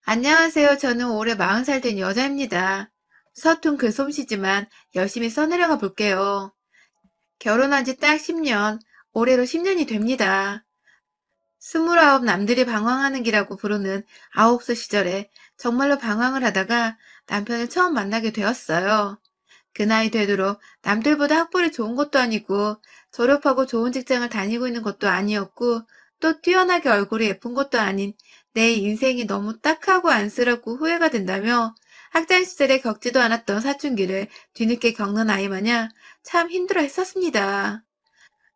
안녕하세요. 저는 올해 40살 된 여자입니다. 서툰 글솜씨지만 열심히 써내려가 볼게요. 결혼한 지 딱 10년, 올해로 10년이 됩니다. 29 남들이 방황하는 기라고 부르는 9살 시절에 정말로 방황을 하다가 남편을 처음 만나게 되었어요. 그 나이 되도록 남들보다 학벌이 좋은 것도 아니고 졸업하고 좋은 직장을 다니고 있는 것도 아니었고 또 뛰어나게 얼굴이 예쁜 것도 아닌 내 인생이 너무 딱하고 안쓰럽고 후회가 된다며 학창 시절에 겪지도 않았던 사춘기를 뒤늦게 겪는 아이 마냥 참 힘들어 했었습니다.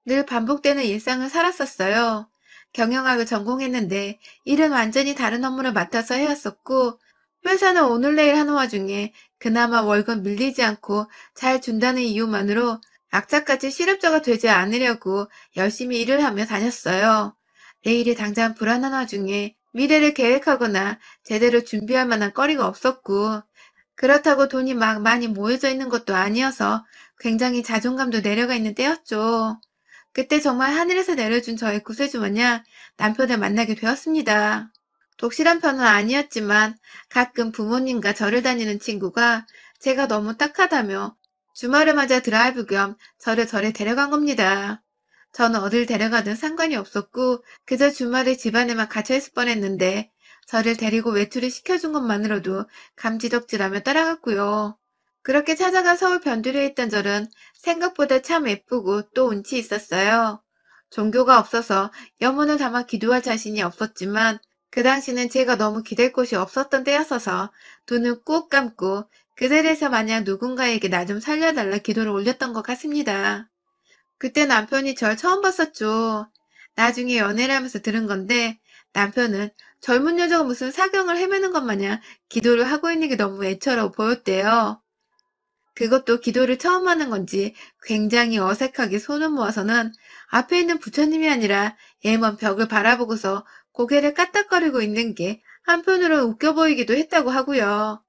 늘 반복되는 일상을 살았었어요. 경영학을 전공했는데 일은 완전히 다른 업무를 맡아서 해왔었고 회사는 오늘 내일 하는 와중에 그나마 월급 밀리지 않고 잘 준다는 이유만으로 악착같이 실업자가 되지 않으려고 열심히 일을 하며 다녔어요. 내일이 당장 불안한 와중에 미래를 계획하거나 제대로 준비할 만한 거리가 없었고 그렇다고 돈이 막 많이 모여져 있는 것도 아니어서 굉장히 자존감도 내려가 있는 때였죠. 그때 정말 하늘에서 내려준 저의 구세주마냥 남편을 만나게 되었습니다. 독실한 편은 아니었지만 가끔 부모님과 절을 다니는 친구가 제가 너무 딱하다며 주말을 맞아 드라이브 겸 저를 절에 데려간 겁니다. 저는 어딜 데려가든 상관이 없었고 그저 주말에 집안에만 갇혀있을 뻔했는데 저를 데리고 외출을 시켜준 것만으로도 감지덕지라며 따라갔고요. 그렇게 찾아간 서울 변두리에 있던 절은 생각보다 참 예쁘고 또 운치 있었어요. 종교가 없어서 염원을 담아 기도할 자신이 없었지만 그 당시는 제가 너무 기댈 곳이 없었던 때였어서 두 눈 꾹 감고 그 자리에서 마냥 누군가에게 나 좀 살려달라 기도를 올렸던 것 같습니다. 그때 남편이 절 처음 봤었죠. 나중에 연애를 하면서 들은 건데 남편은 젊은 여자가 무슨 사경을 헤매는 것 마냥 기도를 하고 있는 게 너무 애처로 보였대요. 그것도 기도를 처음 하는 건지 굉장히 어색하게 손을 모아서는 앞에 있는 부처님이 아니라 예먼 벽을 바라보고서 고개를 까딱거리고 있는 게 한편으로는 웃겨 보이기도 했다고 하고요.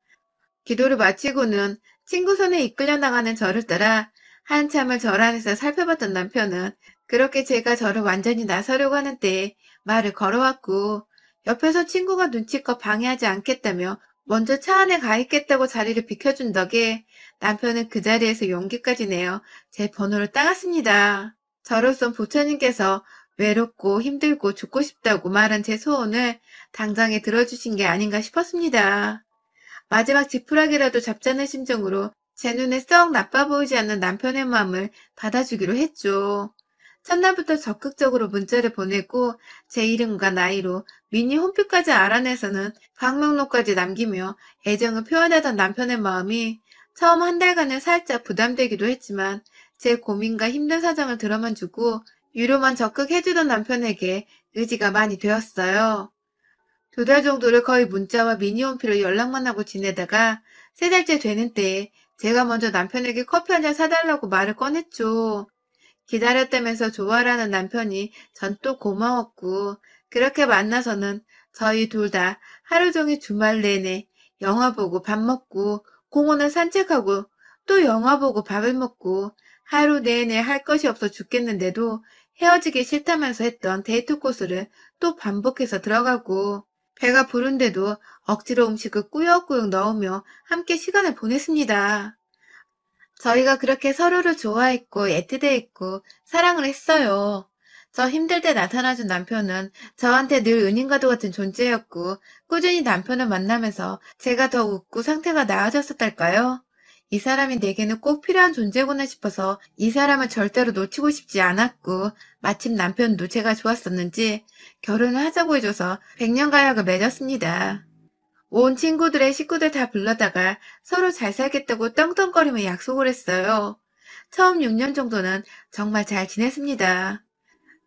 기도를 마치고는 친구 손에 이끌려 나가는 저를 따라 한참을 절 안에서 살펴봤던 남편은 그렇게 제가 저를 완전히 나서려고 하는 때에 말을 걸어왔고 옆에서 친구가 눈치껏 방해하지 않겠다며 먼저 차 안에 가 있겠다고 자리를 비켜준 덕에 남편은 그 자리에서 용기까지 내어 제 번호를 따갔습니다. 저로선 부처님께서 외롭고 힘들고 죽고 싶다고 말한 제 소원을 당장에 들어주신 게 아닌가 싶었습니다. 마지막 지푸라기라도 잡자는 심정으로 제 눈에 썩 나빠 보이지 않는 남편의 마음을 받아주기로 했죠. 첫날부터 적극적으로 문자를 보내고 제 이름과 나이로 미니 홈피까지 알아내서는 방명록까지 남기며 애정을 표현하던 남편의 마음이 처음 한 달간은 살짝 부담되기도 했지만 제 고민과 힘든 사정을 들어만 주고 위로만 적극 해주던 남편에게 의지가 많이 되었어요. 2달 정도를 거의 문자와 미니홈피로 연락만 하고 지내다가 3달째 되는 때에 제가 먼저 남편에게 커피 한 잔 사달라고 말을 꺼냈죠. 기다렸다면서 좋아라는 남편이 전 또 고마웠고 그렇게 만나서는 저희 둘 다 하루 종일 주말 내내 영화 보고 밥 먹고 공원을 산책하고 또 영화 보고 밥을 먹고 하루 내내 할 것이 없어 죽겠는데도 헤어지기 싫다면서 했던 데이트 코스를 또 반복해서 들어가고 배가 부른데도 억지로 음식을 꾸역꾸역 넣으며 함께 시간을 보냈습니다. 저희가 그렇게 서로를 좋아했고 애틋해했고 사랑을 했어요. 저 힘들 때 나타나준 남편은 저한테 늘 은인과도 같은 존재였고 꾸준히 남편을 만나면서 제가 더 웃고 상태가 나아졌었달까요? 이 사람이 내게는 꼭 필요한 존재구나 싶어서 이 사람을 절대로 놓치고 싶지 않았고 마침 남편도 제가 좋았었는지 결혼을 하자고 해줘서 100년 가약을 맺었습니다. 온 친구들의 식구들 다 불러다가 서로 잘 살겠다고 떵떵거리며 약속을 했어요. 처음 6년 정도는 정말 잘 지냈습니다.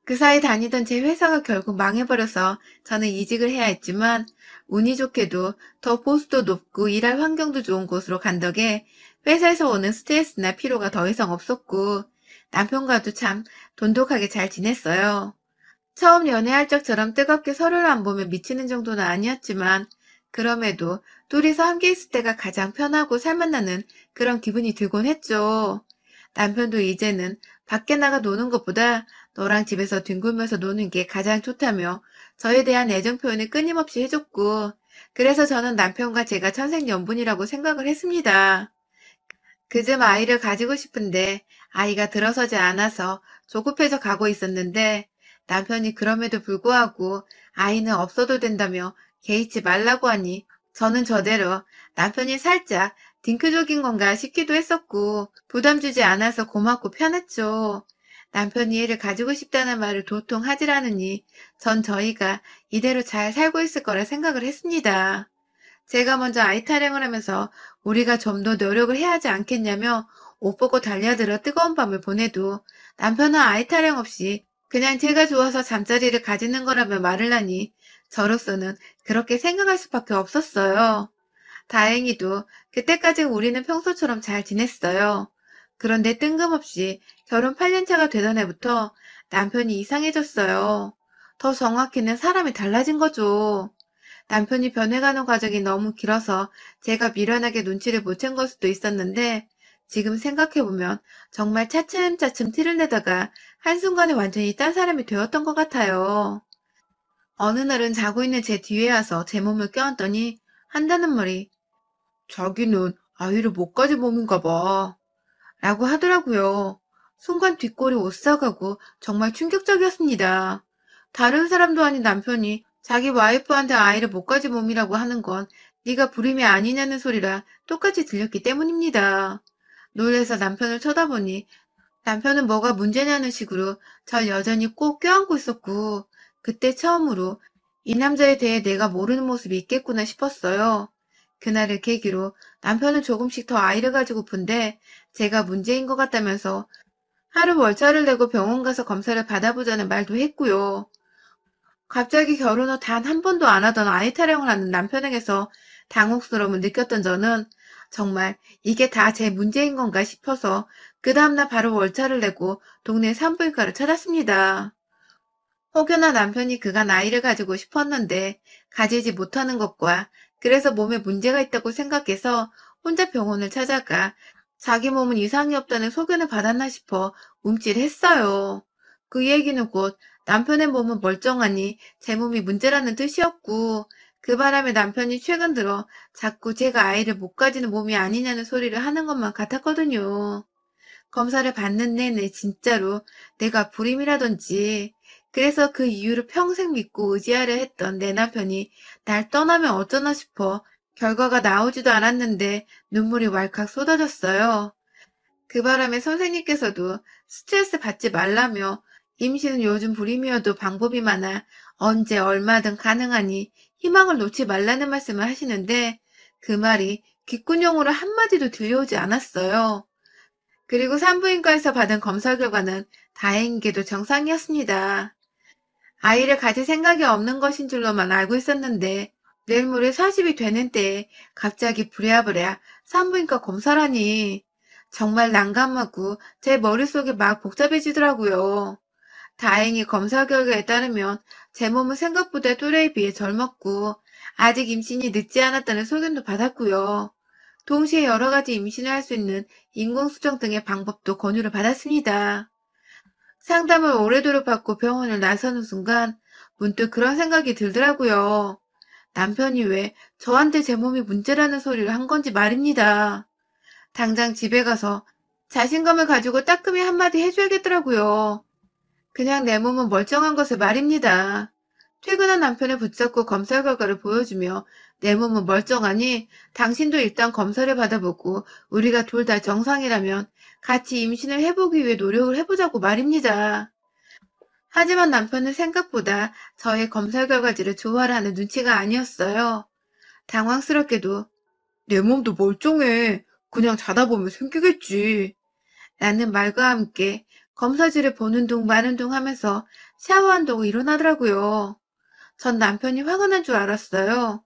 그 사이 다니던 제 회사가 결국 망해버려서 저는 이직을 해야 했지만 운이 좋게도 더 보수도 높고 일할 환경도 좋은 곳으로 간 덕에 회사에서 오는 스트레스나 피로가 더 이상 없었고 남편과도 참 돈독하게 잘 지냈어요. 처음 연애할 적처럼 뜨겁게 서로를 안 보며 미치는 정도는 아니었지만 그럼에도 둘이서 함께 있을 때가 가장 편하고 살맛나는 그런 기분이 들곤 했죠. 남편도 이제는 밖에 나가 노는 것보다 너랑 집에서 뒹굴면서 노는 게 가장 좋다며 저에 대한 애정 표현을 끊임없이 해줬고 그래서 저는 남편과 제가 천생연분이라고 생각을 했습니다. 그즘 아이를 가지고 싶은데 아이가 들어서지 않아서 조급해져 가고 있었는데 남편이 그럼에도 불구하고 아이는 없어도 된다며 개의치 말라고 하니 저는 저대로 남편이 살짝 딩크족인 건가 싶기도 했었고 부담 주지 않아서 고맙고 편했죠. 남편이 애를 가지고 싶다는 말을 도통 하질 않으니 전 저희가 이대로 잘 살고 있을 거라 생각을 했습니다. 제가 먼저 아이 타령을 하면서 우리가 좀 더 노력을 해야 하지 않겠냐며 옷 벗고 달려들어 뜨거운 밤을 보내도 남편은 아이 타령 없이 그냥 제가 좋아서 잠자리를 가지는 거라며 말을 하니 저로서는 그렇게 생각할 수밖에 없었어요. 다행히도 그때까지 우리는 평소처럼 잘 지냈어요. 그런데 뜬금없이 결혼 8년 차가 되던 해부터 남편이 이상해졌어요. 더 정확히는 사람이 달라진 거죠. 남편이 변해가는 과정이 너무 길어서 제가 미련하게 눈치를 못 챈 걸 수도 있었는데 지금 생각해보면 정말 차츰차츰 티를 내다가 한순간에 완전히 딴 사람이 되었던 것 같아요. 어느 날은 자고 있는 제 뒤에 와서 제 몸을 껴안더니 한다는 말이 자기는 아이를 못 가진 몸인가 봐 라고 하더라고요. 순간 뒷골이 오싹하고 정말 충격적이었습니다. 다른 사람도 아닌 남편이 자기 와이프한테 아이를 못 가진 몸이라고 하는 건 네가 불임이 아니냐는 소리라 똑같이 들렸기 때문입니다. 놀래서 남편을 쳐다보니 남편은 뭐가 문제냐는 식으로 절 여전히 꼭 껴안고 있었고 그때 처음으로 이 남자에 대해 내가 모르는 모습이 있겠구나 싶었어요. 그날을 계기로 남편은 조금씩 더 아이를 가지고픈데 제가 문제인 것 같다면서 하루 월차를 내고 병원 가서 검사를 받아보자는 말도 했고요. 갑자기 결혼 후 단 한 번도 안 하던 아이 타령을 하는 남편에게서 당혹스러움을 느꼈던 저는 정말 이게 다 제 문제인 건가 싶어서 그 다음날 바로 월차를 내고 동네 산부인과를 찾았습니다. 혹여나 남편이 그간 아이를 가지고 싶었는데 가지지 못하는 것과 그래서 몸에 문제가 있다고 생각해서 혼자 병원을 찾아가 자기 몸은 이상이 없다는 소견을 받았나 싶어 움찔했어요. 그 얘기는 곧 남편의 몸은 멀쩡하니 제 몸이 문제라는 뜻이었고 그 바람에 남편이 최근 들어 자꾸 제가 아이를 못 가지는 몸이 아니냐는 소리를 하는 것만 같았거든요. 검사를 받는 내내 진짜로 내가 불임이라든지 그래서 그 이유를 평생 믿고 의지하려 했던 내 남편이 날 떠나면 어쩌나 싶어 결과가 나오지도 않았는데 눈물이 왈칵 쏟아졌어요. 그 바람에 선생님께서도 스트레스 받지 말라며 임신은 요즘 불임이어도 방법이 많아 언제 얼마든 가능하니 희망을 놓지 말라는 말씀을 하시는데 그 말이 귓구녕으로 한마디도 들려오지 않았어요. 그리고 산부인과에서 받은 검사 결과는 다행히도 정상이었습니다. 아이를 가질 생각이 없는 것인 줄로만 알고 있었는데 내일 모레 40이 되는 때에 갑자기 부랴부랴 산부인과 검사라니 정말 난감하고 제 머릿속이 막 복잡해지더라고요. 다행히 검사 결과에 따르면 제 몸은 생각보다 또래에 비해 젊었고 아직 임신이 늦지 않았다는 소견도 받았고요. 동시에 여러 가지 임신을 할 수 있는 인공수정 등의 방법도 권유를 받았습니다. 상담을 오래도록 받고 병원을 나서는 순간 문득 그런 생각이 들더라고요. 남편이 왜 저한테 제 몸이 문제라는 소리를 한 건지 말입니다. 당장 집에 가서 자신감을 가지고 따끔히 한마디 해줘야겠더라고요. 그냥 내 몸은 멀쩡한 것을 말입니다. 퇴근한 남편을 붙잡고 검사 결과를 보여주며 내 몸은 멀쩡하니 당신도 일단 검사를 받아보고 우리가 둘 다 정상이라면 같이 임신을 해보기 위해 노력을 해보자고 말입니다. 하지만 남편은 생각보다 저의 검사 결과지를 좋아하는 눈치가 아니었어요. 당황스럽게도 내 몸도 멀쩡해. 그냥 자다 보면 생기겠지. 라는 말과 함께 검사지를 보는 둥 마는 둥 하면서 샤워한다고 일어나더라고요. 전 남편이 화가 난 줄 알았어요.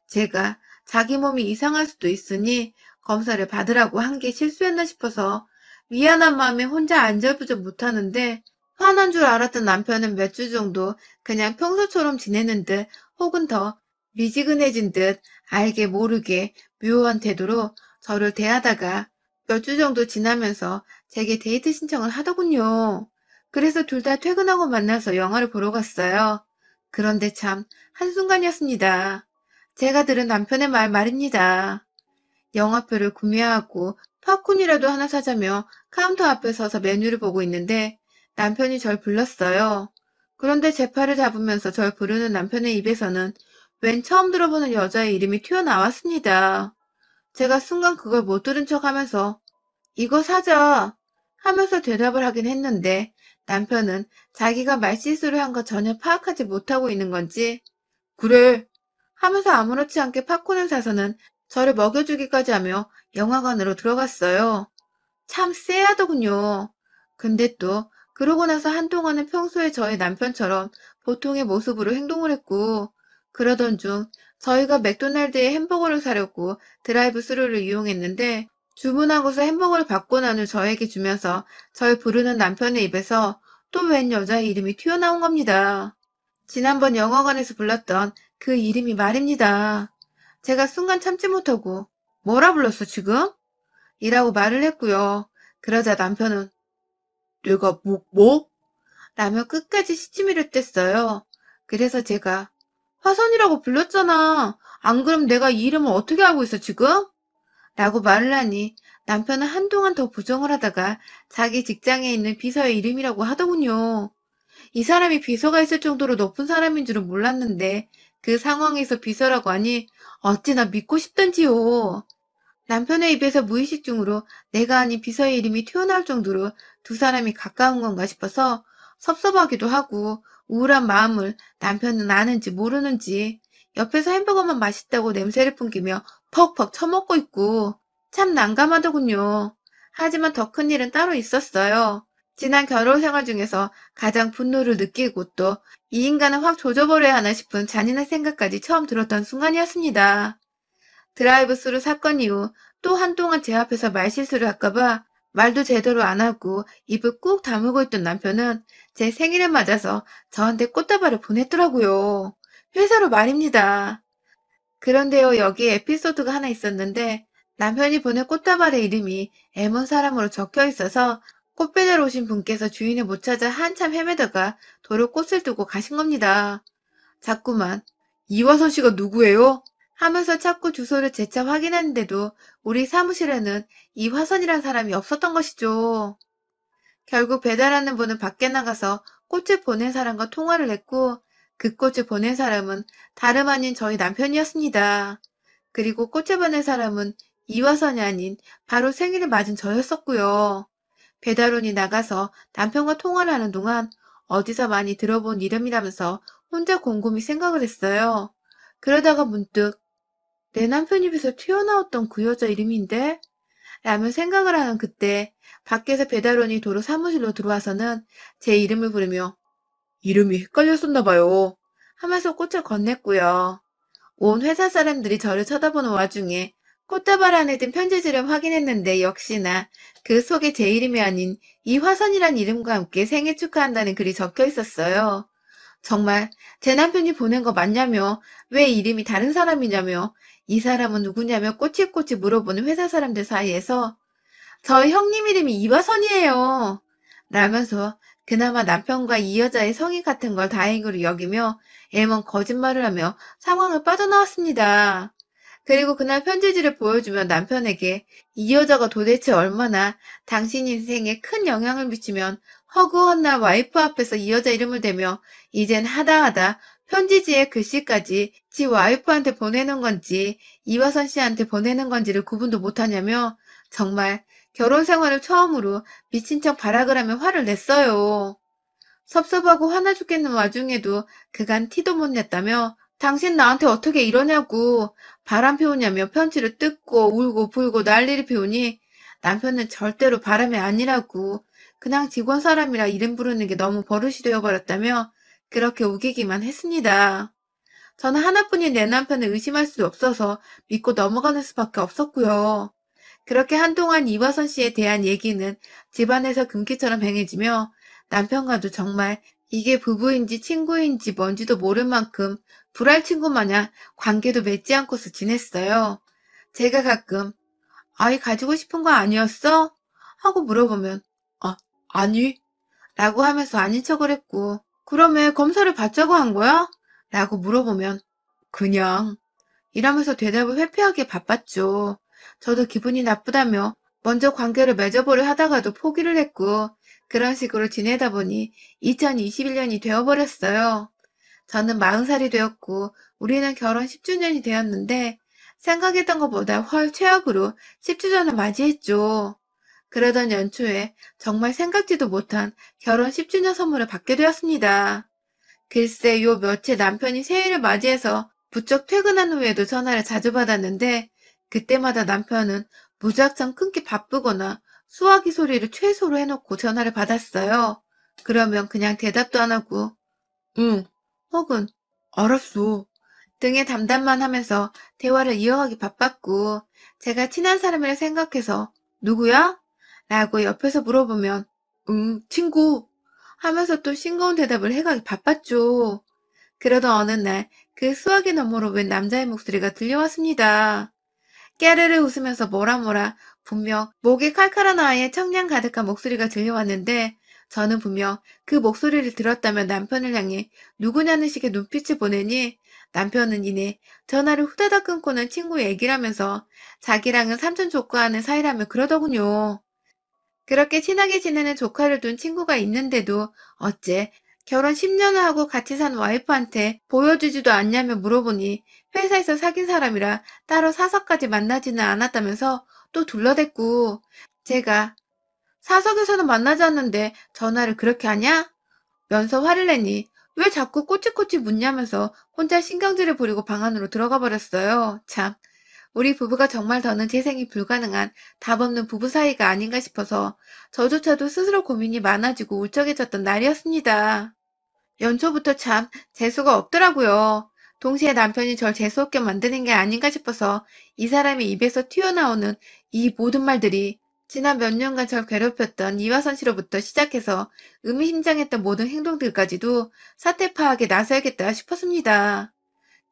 제가 자기 몸이 이상할 수도 있으니 검사를 받으라고 한 게 실수였나 싶어서 미안한 마음에 혼자 안절부절 못하는데 화난 줄 알았던 남편은 몇 주 정도 그냥 평소처럼 지내는 듯 혹은 더 미지근해진 듯 알게 모르게 묘한 태도로 저를 대하다가 몇 주 정도 지나면서 제게 데이트 신청을 하더군요. 그래서 둘 다 퇴근하고 만나서 영화를 보러 갔어요. 그런데 참 한순간이었습니다. 제가 들은 남편의 말입니다. 영화표를 구매하고 팝콘이라도 하나 사자며 카운터 앞에 서서 메뉴를 보고 있는데 남편이 절 불렀어요. 그런데 제 팔을 잡으면서 절 부르는 남편의 입에서는 웬 처음 들어보는 여자의 이름이 튀어나왔습니다. 제가 순간 그걸 못 들은 척 하면서 이거 사자 하면서 대답을 하긴 했는데 남편은 자기가 말실수를 한 거 전혀 파악하지 못하고 있는 건지 그래 하면서 아무렇지 않게 팝콘을 사서는 저를 먹여주기까지 하며 영화관으로 들어갔어요. 참 쎄하더군요. 근데 또 그러고 나서 한동안은 평소에 저의 남편처럼 보통의 모습으로 행동을 했고 그러던 중 저희가 맥도날드에 햄버거를 사려고 드라이브 스루를 이용했는데 주문하고서 햄버거를 받고 난 후 저에게 주면서 절 부르는 남편의 입에서 또 웬 여자의 이름이 튀어나온 겁니다. 지난번 영화관에서 불렀던 그 이름이 말입니다. 제가 순간 참지 못하고 뭐라 불렀어 지금? 이라고 말을 했고요. 그러자 남편은 내가 뭐? 라며 끝까지 시치미를 뗐어요. 그래서 제가 화선이라고 불렀잖아. 안 그럼 내가 이 이름을 어떻게 알고 있어 지금? 라고 말을 하니 남편은 한동안 더 부정을 하다가 자기 직장에 있는 비서의 이름이라고 하더군요. 이 사람이 비서가 있을 정도로 높은 사람인 줄은 몰랐는데 그 상황에서 비서라고 하니 어찌나 믿고 싶던지요. 남편의 입에서 무의식 중으로 내가 아닌 비서의 이름이 튀어나올 정도로 두 사람이 가까운 건가 싶어서 섭섭하기도 하고 우울한 마음을 남편은 아는지 모르는지 옆에서 햄버거만 맛있다고 냄새를 풍기며 퍽퍽 처먹고 있고 참 난감하더군요. 하지만 더 큰 일은 따로 있었어요. 지난 결혼 생활 중에서 가장 분노를 느끼고 또 이 인간은 확 조져버려야 하나 싶은 잔인한 생각까지 처음 들었던 순간이었습니다. 드라이브 스루 사건 이후 또 한동안 제 앞에서 말실수를 할까봐 말도 제대로 안 하고 입을 꾹 다물고 있던 남편은 제 생일을 맞아서 저한테 꽃다발을 보냈더라고요. 회사로 말입니다. 그런데요, 여기에 에피소드가 하나 있었는데 남편이 보낸 꽃다발의 이름이 M1 사람으로 적혀 있어서 꽃 배달 오신 분께서 주인을 못 찾아 한참 헤매다가 도로 꽃을 두고 가신 겁니다. 자꾸만 이화선 씨가 누구예요? 하면서 찾고 주소를 재차 확인했는데도 우리 사무실에는 이화선이란 사람이 없었던 것이죠. 결국 배달하는 분은 밖에 나가서 꽃을 보낸 사람과 통화를 했고 그 꽃을 보낸 사람은 다름 아닌 저희 남편이었습니다. 그리고 꽃을 보낸 사람은 이화선이 아닌 바로 생일을 맞은 저였었고요. 배달원이 나가서 남편과 통화를 하는 동안 어디서 많이 들어본 이름이라면서 혼자 곰곰이 생각을 했어요. 그러다가 문득 내 남편 입에서 튀어나왔던 그 여자 이름인데? 라며 생각을 하는 그때 밖에서 배달원이 도로 사무실로 들어와서는 제 이름을 부르며 이름이 헷갈렸었나 봐요. 하면서 꽃을 건넸고요. 온 회사 사람들이 저를 쳐다보는 와중에 꽃다발 안에 든 편지지를 확인했는데 역시나 그 속에 제 이름이 아닌 이화선이란 이름과 함께 생일 축하한다는 글이 적혀 있었어요. 정말 제 남편이 보낸 거 맞냐며 왜 이름이 다른 사람이냐며 이 사람은 누구냐며 꼬치꼬치 물어보는 회사 사람들 사이에서 저희 형님 이름이 이화선이에요. 라면서 그나마 남편과 이 여자의 성이 같은 걸 다행으로 여기며 애먼 거짓말을 하며 상황을 빠져나왔습니다. 그리고 그날 편지지를 보여주며 남편에게 이 여자가 도대체 얼마나 당신 인생에 큰 영향을 미치면 허구헌날 와이프 앞에서 이 여자 이름을 대며 이젠 하다하다 편지지에 글씨까지 지 와이프한테 보내는 건지 이화선 씨한테 보내는 건지를 구분도 못하냐며 정말 결혼 생활을 처음으로 미친 척 발악을 하며 화를 냈어요. 섭섭하고 화나 죽겠는 와중에도 그간 티도 못 냈다며 당신 나한테 어떻게 이러냐고 바람 피우냐며 편지를 뜯고 울고 불고 난리를 피우니 남편은 절대로 바람이 아니라고 그냥 직원 사람이라 이름 부르는 게 너무 버릇이 되어버렸다며 그렇게 우기기만 했습니다. 저는 하나뿐인 내 남편을 의심할 수 없어서 믿고 넘어가는 수밖에 없었고요. 그렇게 한동안 이화선 씨에 대한 얘기는 집안에서 금기처럼 행해지며 남편과도 정말 이게 부부인지 친구인지 뭔지도 모를 만큼 불알 친구 마냥 관계도 맺지 않고서 지냈어요. 제가 가끔 아이 가지고 싶은 거 아니었어? 하고 물어보면 아니 라고 하면서 아닌 척을 했고 그럼 왜 검사를 받자고 한 거야? 라고 물어보면 그냥 이러면서 대답을 회피하기에 바빴죠. 저도 기분이 나쁘다며 먼저 관계를 맺어보려 하다가도 포기를 했고, 그런 식으로 지내다 보니 2021년이 되어버렸어요. 저는 40살이 되었고, 우리는 결혼 10주년이 되었는데, 생각했던 것보다 훨 최악으로 10주년을 맞이했죠. 그러던 연초에 정말 생각지도 못한 결혼 10주년 선물을 받게 되었습니다. 글쎄 요 며칠 남편이 새해를 맞이해서 부쩍 퇴근한 후에도 전화를 자주 받았는데 그때마다 남편은 무작정 끊기 바쁘거나 수화기 소리를 최소로 해놓고 전화를 받았어요. 그러면 그냥 대답도 안 하고 응 혹은 알았어 등의 담담만 하면서 대화를 이어가기 바빴고 제가 친한 사람이라 생각해서 누구야? 라고 옆에서 물어보면 응 친구 하면서 또 싱거운 대답을 해가기 바빴죠. 그러던 어느 날 그 수화기 너머로 웬 남자의 목소리가 들려왔습니다. 깨르르 웃으면서 뭐라 분명 목이 칼칼한 아이의 청량 가득한 목소리가 들려왔는데 저는 분명 그 목소리를 들었다면 남편을 향해 누구냐는 식의 눈빛을 보내니 남편은 이내 전화를 후다닥 끊고는 친구 얘기를 하면서 자기랑은 삼촌 조카하는 사이라며 그러더군요. 그렇게 친하게 지내는 조카를 둔 친구가 있는데도 어째 결혼 10년을 하고 같이 산 와이프한테 보여주지도 않냐며 물어보니 회사에서 사귄 사람이라 따로 사석까지 만나지는 않았다면서 또 둘러댔고 제가 사석에서는 만나지 않는데 전화를 그렇게 하냐? 면서 화를 내니 왜 자꾸 꼬치꼬치 묻냐면서 혼자 신경질을 부리고 방 안으로 들어가 버렸어요. 참. 우리 부부가 정말 더는 재생이 불가능한 답 없는 부부 사이가 아닌가 싶어서 저조차도 스스로 고민이 많아지고 울적해졌던 날이었습니다. 연초부터 참 재수가 없더라고요. 동시에 남편이 절 재수없게 만드는 게 아닌가 싶어서 이 사람의 입에서 튀어나오는 이 모든 말들이 지난 몇 년간 절 괴롭혔던 이화선 씨로부터 시작해서 의미심장했던 모든 행동들까지도 사태 파악에 나서야겠다 싶었습니다.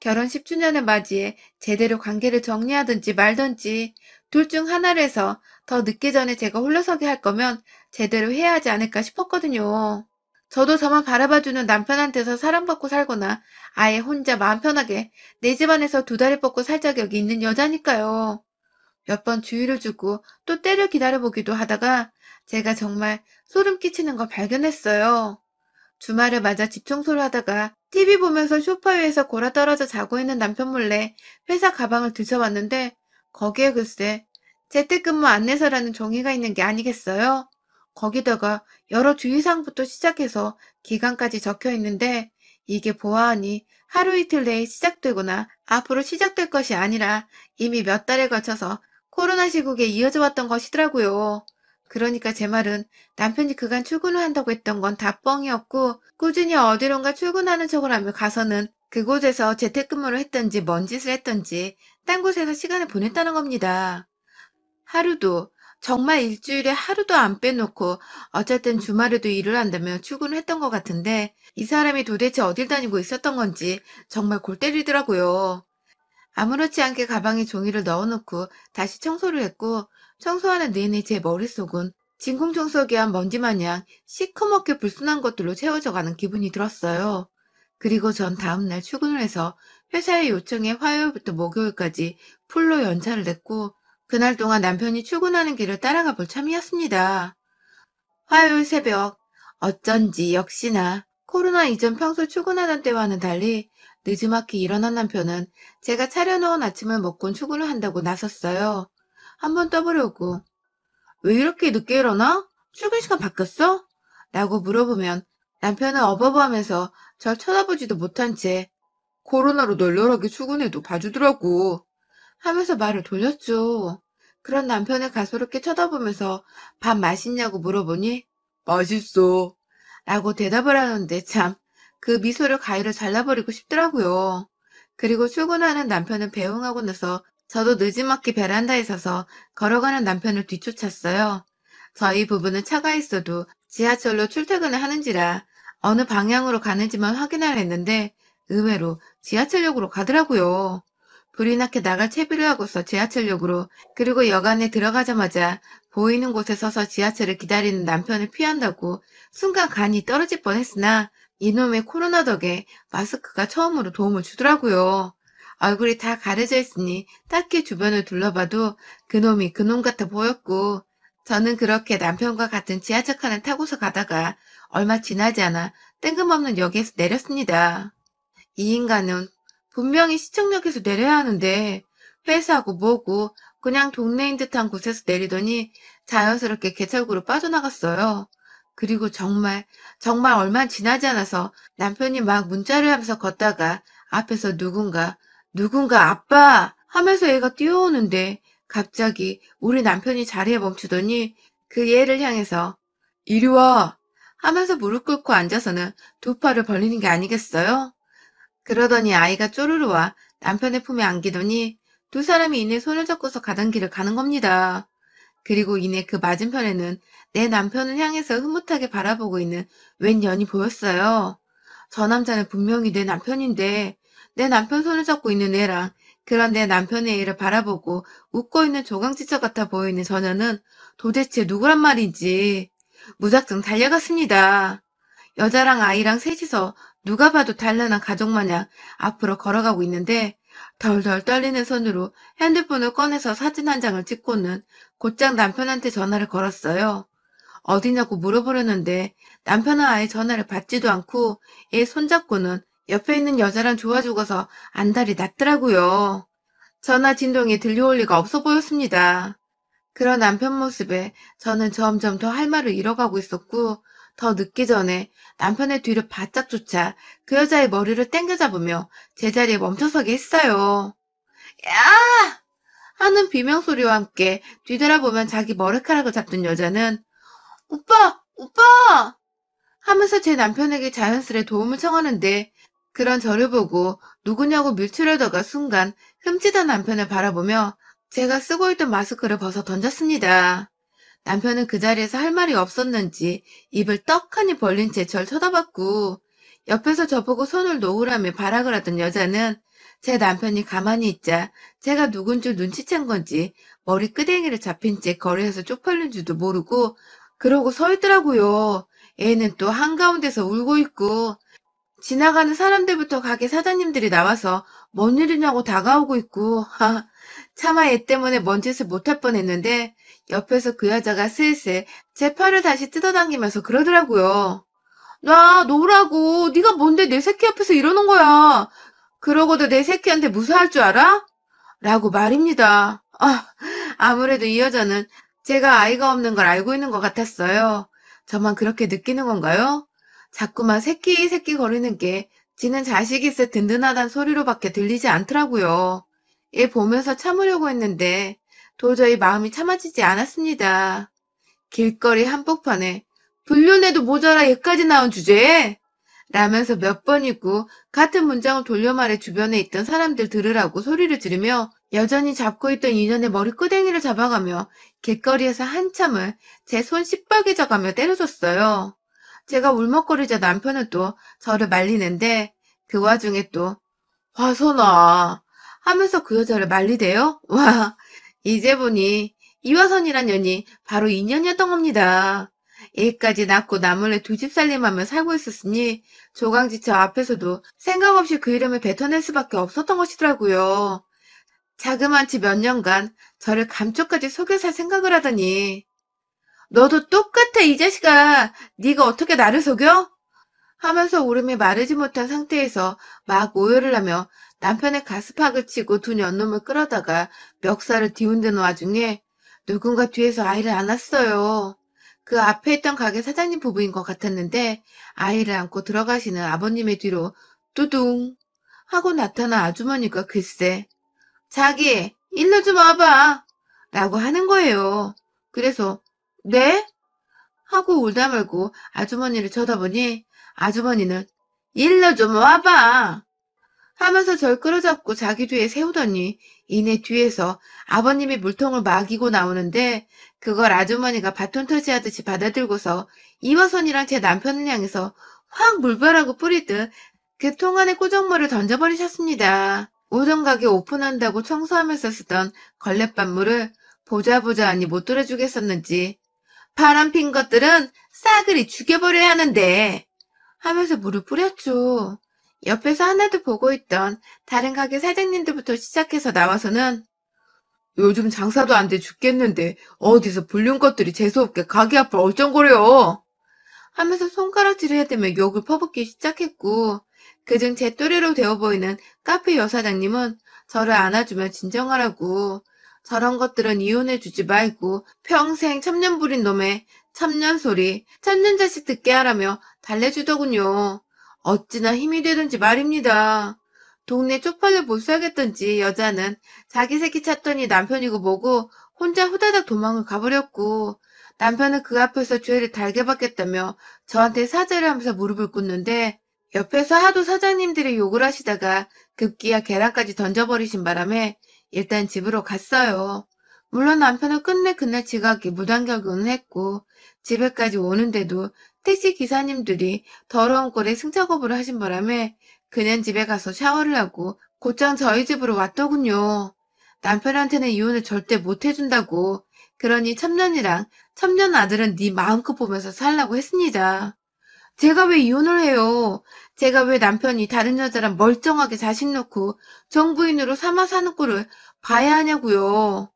결혼 10주년을 맞이해 제대로 관계를 정리하든지 말든지 둘 중 하나를 해서 더 늦기 전에 제가 홀로서게 할 거면 제대로 해야 하지 않을까 싶었거든요. 저도 저만 바라봐주는 남편한테서 사랑받고 살거나 아예 혼자 마음 편하게 내 집안에서 두 다리 뻗고 살 자격이 있는 여자니까요. 몇 번 주의를 주고 또 때를 기다려보기도 하다가 제가 정말 소름 끼치는 걸 발견했어요. 주말을 맞아 집 청소를 하다가 TV 보면서 소파 위에서 골아떨어져 자고 있는 남편 몰래 회사 가방을 뒤져봤는데 거기에 글쎄 재택근무 안내서라는 종이가 있는 게 아니겠어요? 거기다가 여러 주의사항부터 시작해서 기간까지 적혀 있는데 이게 보아하니 하루 이틀 내에 시작되거나 앞으로 시작될 것이 아니라 이미 몇 달에 걸쳐서 코로나 시국에 이어져 왔던 것이더라고요. 그러니까 제 말은 남편이 그간 출근을 한다고 했던 건 다 뻥이었고 꾸준히 어디론가 출근하는 척을 하며 가서는 그곳에서 재택근무를 했던지 뭔 짓을 했던지 딴 곳에서 시간을 보냈다는 겁니다. 하루도 정말 일주일에 하루도 안 빼놓고 어쨌든 주말에도 일을 한다며 출근을 했던 것 같은데 이 사람이 도대체 어딜 다니고 있었던 건지 정말 골 때리더라고요. 아무렇지 않게 가방에 종이를 넣어놓고 다시 청소를 했고 청소하는 내내 제 머릿속은 진공청소기와 먼지 마냥 시커멓게 불순한 것들로 채워져 가는 기분이 들었어요. 그리고 전 다음날 출근을 해서 회사의 요청에 화요일부터 목요일까지 풀로 연차를 냈고 그날 동안 남편이 출근하는 길을 따라가 볼 참이었습니다. 화요일 새벽 어쩐지 역시나 코로나 이전 평소 출근하던 때와는 달리 느지막이 일어난 남편은 제가 차려놓은 아침을 먹고 출근을 한다고 나섰어요. 한번 떠보려고 왜 이렇게 늦게 일어나? 출근 시간 바뀌었어? 라고 물어보면 남편은 어버버하면서 절 쳐다보지도 못한 채 코로나로 널널하게 출근해도 봐주더라고 하면서 말을 돌렸죠. 그런 남편을 가소롭게 쳐다보면서 밥 맛있냐고 물어보니 맛있어 라고 대답을 하는데 참 그 미소를 가위로 잘라버리고 싶더라고요. 그리고 출근하는 남편을 배웅하고 나서 저도 느지막이 베란다에 서서 걸어가는 남편을 뒤쫓았어요. 저희 부부는 차가 있어도 지하철로 출퇴근을 하는지라 어느 방향으로 가는지만 확인을 했는데 의외로 지하철역으로 가더라고요. 불이 나게 나갈 채비를 하고서 지하철역으로 그리고 여관에 들어가자마자 보이는 곳에 서서 지하철을 기다리는 남편을 피한다고 순간 간이 떨어질 뻔했으나 이놈의 코로나 덕에 마스크가 처음으로 도움을 주더라고요. 얼굴이 다 가려져 있으니 딱히 주변을 둘러봐도 그놈이 그놈 같아 보였고, 저는 그렇게 남편과 같은 지하철칸을 타고서 가다가 얼마 지나지 않아 뜬금없는 역에서 내렸습니다. 이 인간은 분명히 시청역에서 내려야 하는데 회사고 뭐고 그냥 동네인 듯한 곳에서 내리더니 자연스럽게 개찰구로 빠져나갔어요. 그리고 정말 얼마 지나지 않아서 남편이 막 문자를 하면서 걷다가 앞에서 누군가 아빠 하면서 얘가 뛰어오는데 갑자기 우리 남편이 자리에 멈추더니 그 얘를 향해서 이리 와 하면서 무릎 꿇고 앉아서는 두 팔을 벌리는 게 아니겠어요? 그러더니 아이가 쪼르르 와 남편의 품에 안기더니 두 사람이 이내 손을 잡고서 가던 길을 가는 겁니다. 그리고 이내 그 맞은편에는 내 남편을 향해서 흐뭇하게 바라보고 있는 웬 년이 보였어요. 저 남자는 분명히 내 남편인데 내 남편 손을 잡고 있는 애랑 그런 내 남편의 애를 바라보고 웃고 있는 조강지처 같아 보이는 저 년은 도대체 누구란 말인지 무작정 달려갔습니다. 여자랑 아이랑 셋이서 누가 봐도 단란한 가족 마냥 앞으로 걸어가고 있는데 덜덜 떨리는 손으로 핸드폰을 꺼내서 사진 한 장을 찍고는 곧장 남편한테 전화를 걸었어요. 어디냐고 물어보려는데 남편은 아예 전화를 받지도 않고 얘 손잡고는 옆에 있는 여자랑 좋아 죽어서 안달이 났더라고요. 전화 진동이 들려올 리가 없어 보였습니다. 그런 남편 모습에 저는 점점 더 할 말을 잃어가고 있었고 더 늦기 전에 남편의 뒤를 바짝 쫓아 그 여자의 머리를 당겨 잡으며 제자리에 멈춰서게 했어요. 야! 하는 비명소리와 함께 뒤돌아보면 자기 머리카락을 잡던 여자는 오빠! 오빠! 하면서 제 남편에게 자연스레 도움을 청하는데 그런 저를 보고 누구냐고 밀치려다가 순간 흠칫한 남편을 바라보며 제가 쓰고 있던 마스크를 벗어 던졌습니다. 남편은 그 자리에서 할 말이 없었는지 입을 떡하니 벌린 채 절 쳐다봤고 옆에서 저보고 손을 놓으라며 발악을 하던 여자는 제 남편이 가만히 있자 제가 누군 줄 눈치챈 건지 머리 끄댕이를 잡힌 채 거리에서 쪽팔린 줄도 모르고 그러고 서 있더라고요. 애는 또 한가운데서 울고 있고 지나가는 사람들부터 가게 사장님들이 나와서 뭔 일이냐고 다가오고 있고 차마 애 때문에 뭔 짓을 못할 뻔했는데 옆에서 그 여자가 슬슬 제 팔을 다시 뜯어당기면서 그러더라고요. 나 놓으라고. 네가 뭔데 내 새끼 앞에서 이러는 거야. 그러고도 내 새끼한테 무사할 줄 알아? 라고 말입니다. 아무래도 이 여자는 제가 아이가 없는 걸 알고 있는 것 같았어요. 저만 그렇게 느끼는 건가요? 자꾸만 새끼 거리는 게 지는 자식이 있어 든든하단 소리로밖에 들리지 않더라고요. 얘 보면서 참으려고 했는데 도저히 마음이 참아지지 않았습니다. 길거리 한복판에 불륜해도 모자라 얘까지 나온 주제에 라면서 몇 번이고 같은 문장을 돌려 말해 주변에 있던 사람들 들으라고 소리를 지르며 여전히 잡고 있던 인연의 머리끄댕이를 잡아가며 길거리에서 한참을 제 손 시뻘개져가며 때려줬어요. 제가 울먹거리자 남편은 또 저를 말리는데 그 와중에 또 화선아 하면서 그 여자를 말리대요? 와, 이제 보니 이화선이란 년이 바로 인연이었던 겁니다. 애까지 낳고 나몰래 두 집 살림하며 살고 있었으니 조강지처 앞에서도 생각 없이 그 이름을 뱉어낼 수밖에 없었던 것이더라고요. 자그만치 몇 년간 저를 감쪽까지 속여 살 생각을 하더니 너도 똑같아 이 자식아. 네가 어떻게 나를 속여? 하면서 울음이 마르지 못한 상태에서 막 오열을 하며 남편의 가스팍을 치고 두 년놈을 끌어다가 멱살을 뒤흔드는 와중에 누군가 뒤에서 아이를 안았어요. 그 앞에 있던 가게 사장님 부부인 것 같았는데 아이를 안고 들어가시는 아버님의 뒤로 뚜둥 하고 나타난 아주머니가 글쎄 자기 일로 좀 와봐 라고 하는 거예요. 그래서 네? 하고 울다 말고 아주머니를 쳐다보니 아주머니는 일로 좀 와봐 하면서 절 끌어잡고 자기 뒤에 세우더니 이내 뒤에서 아버님이 물통을 막이고 나오는데 그걸 아주머니가 바톤 터치하듯이 받아들고서 이화선이랑 제 남편을 향해서 확 물벼락을 뿌리듯 그 통 안에 꾸정물을 던져버리셨습니다. 우동 가게 오픈한다고 청소하면서 쓰던 걸레밥물을 보자 하니 못 들어주겠었는지 바람핀 것들은 싸그리 죽여버려야 하는데 하면서 물을 뿌렸죠. 옆에서 하나도 보고 있던 다른 가게 사장님들부터 시작해서 나와서는 요즘 장사도 안 돼 죽겠는데 어디서 불륜 것들이 재수없게 가게 앞을 얼쩡거려 하면서 손가락질을 해대며 욕을 퍼붓기 시작했고 그중 제 또래로 되어 보이는 카페 여사장님은 저를 안아주며 진정하라고 저런 것들은 이혼해주지 말고 평생 천년 부린 놈의 천년 소리, 천년 자식 듣게 하라며 달래주더군요. 어찌나 힘이 되든지 말입니다. 동네 쪽팔려 못 살겠던지 여자는 자기 새끼 찾더니 남편이고 뭐고 혼자 후다닥 도망을 가버렸고 남편은 그 앞에서 죄를 달게 받겠다며 저한테 사죄를 하면서 무릎을 꿇는데 옆에서 하도 사장님들이 욕을 하시다가 급기야 계란까지 던져버리신 바람에 일단 집으로 갔어요. 물론 남편은 끝내 그날 지각이 무단결근을 했고 집에까지 오는데도 택시 기사님들이 더러운 꼴에 승차거부를 하신 바람에 그냥 집에 가서 샤워를 하고 곧장 저희 집으로 왔더군요. 남편한테는 이혼을 절대 못 해준다고 그러니 첨년이랑 첨년 아들은 네 마음껏 보면서 살라고 했습니다. 제가 왜 이혼을 해요? 제가 왜 남편이 다른 여자랑 멀쩡하게 자식 놓고 정부인으로 삼아 사는 꼴을 봐야 하냐고요.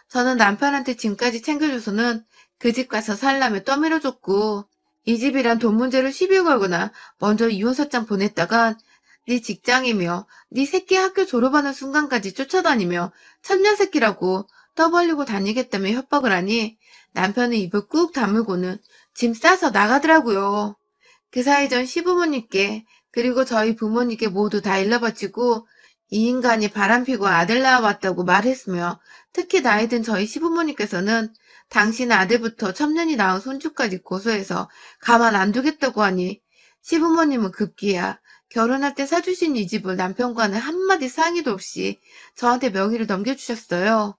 저는 남편한테 짐까지 챙겨줘서는 그 집 가서 살라며 떠밀어줬고 이 집이란 돈 문제로 시비 걸거나 먼저 이혼서장 보냈다간 네 직장이며 네 새끼 학교 졸업하는 순간까지 쫓아다니며 천녀새끼라고 떠벌리고 다니겠다며 협박을 하니 남편은 입을 꾹 다물고는 짐 싸서 나가더라고요. 그 사이 전 시부모님께 그리고 저희 부모님께 모두 다 일러바치고 이 인간이 바람피고 아들 낳아왔다고 말했으며 특히 나이 든 저희 시부모님께서는 당신 아들부터 첩년이 낳은 손주까지 고소해서 가만 안 두겠다고 하니 시부모님은 급기야 결혼할 때 사주신 이 집을 남편과는 한마디 상의도 없이 저한테 명의를 넘겨주셨어요.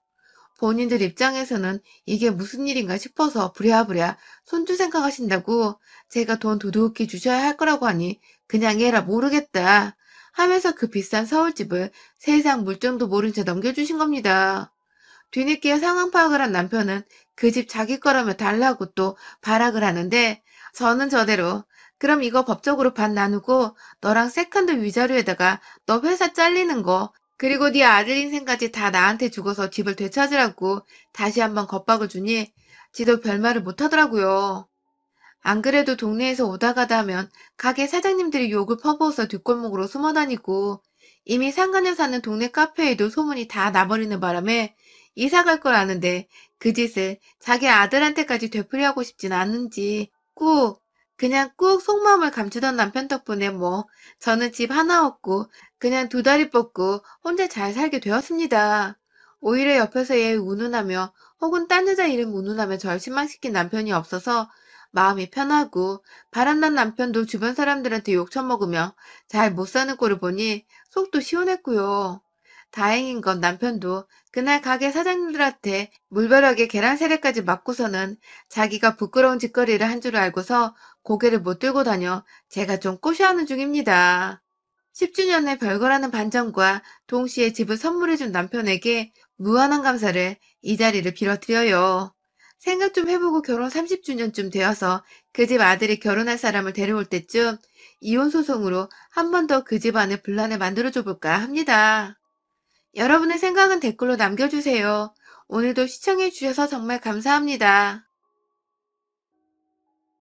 본인들 입장에서는 이게 무슨 일인가 싶어서 부랴부랴 손주 생각하신다고 제가 돈 두둑히 주셔야 할 거라고 하니 그냥 해라 모르겠다 하면서 그 비싼 서울집을 세상 물정도 모른 채 넘겨주신 겁니다. 뒤늦게 상황 파악을 한 남편은 그 집 자기 거라며 달라고 또 발악을 하는데 저는 저대로 그럼 이거 법적으로 반 나누고 너랑 세컨드 위자료에다가 너 회사 잘리는 거 그리고 네 아들 인생까지 다 나한테 주고서 집을 되찾으라고 다시 한번 겁박을 주니 지도 별말을 못하더라고요. 안 그래도 동네에서 오다 가다 하면 가게 사장님들이 욕을 퍼부어서 뒷골목으로 숨어다니고 이미 상가녀 사는 동네 카페에도 소문이 다 나버리는 바람에 이사 갈 걸 아는데 그 짓을 자기 아들한테까지 되풀이하고 싶진 않은지 그냥 꾹 속마음을 감추던 남편 덕분에 뭐 저는 집 하나 얻고 그냥 두 다리 뻗고 혼자 잘 살게 되었습니다. 오히려 옆에서 얘 운운하며 혹은 딴 여자 이름 운운하며 절 실망시킨 남편이 없어서 마음이 편하고 바람난 남편도 주변 사람들한테 욕 처먹으며 잘 못 사는 꼴을 보니 속도 시원했고요. 다행인 건 남편도 그날 가게 사장님들한테 물벼락에 계란 세례까지 맞고서는 자기가 부끄러운 짓거리를 한 줄 알고서 고개를 못 들고 다녀 제가 좀 꼬셔하는 중입니다. 10주년의 별거라는 반전과 동시에 집을 선물해준 남편에게 무한한 감사를 이 자리를 빌어드려요. 생각 좀 해보고 결혼 30주년쯤 되어서 그 집 아들이 결혼할 사람을 데려올 때쯤 이혼 소송으로 한 번 더 그 집 안에 분란을 만들어줘 볼까 합니다. 여러분의 생각은 댓글로 남겨주세요. 오늘도 시청해주셔서 정말 감사합니다.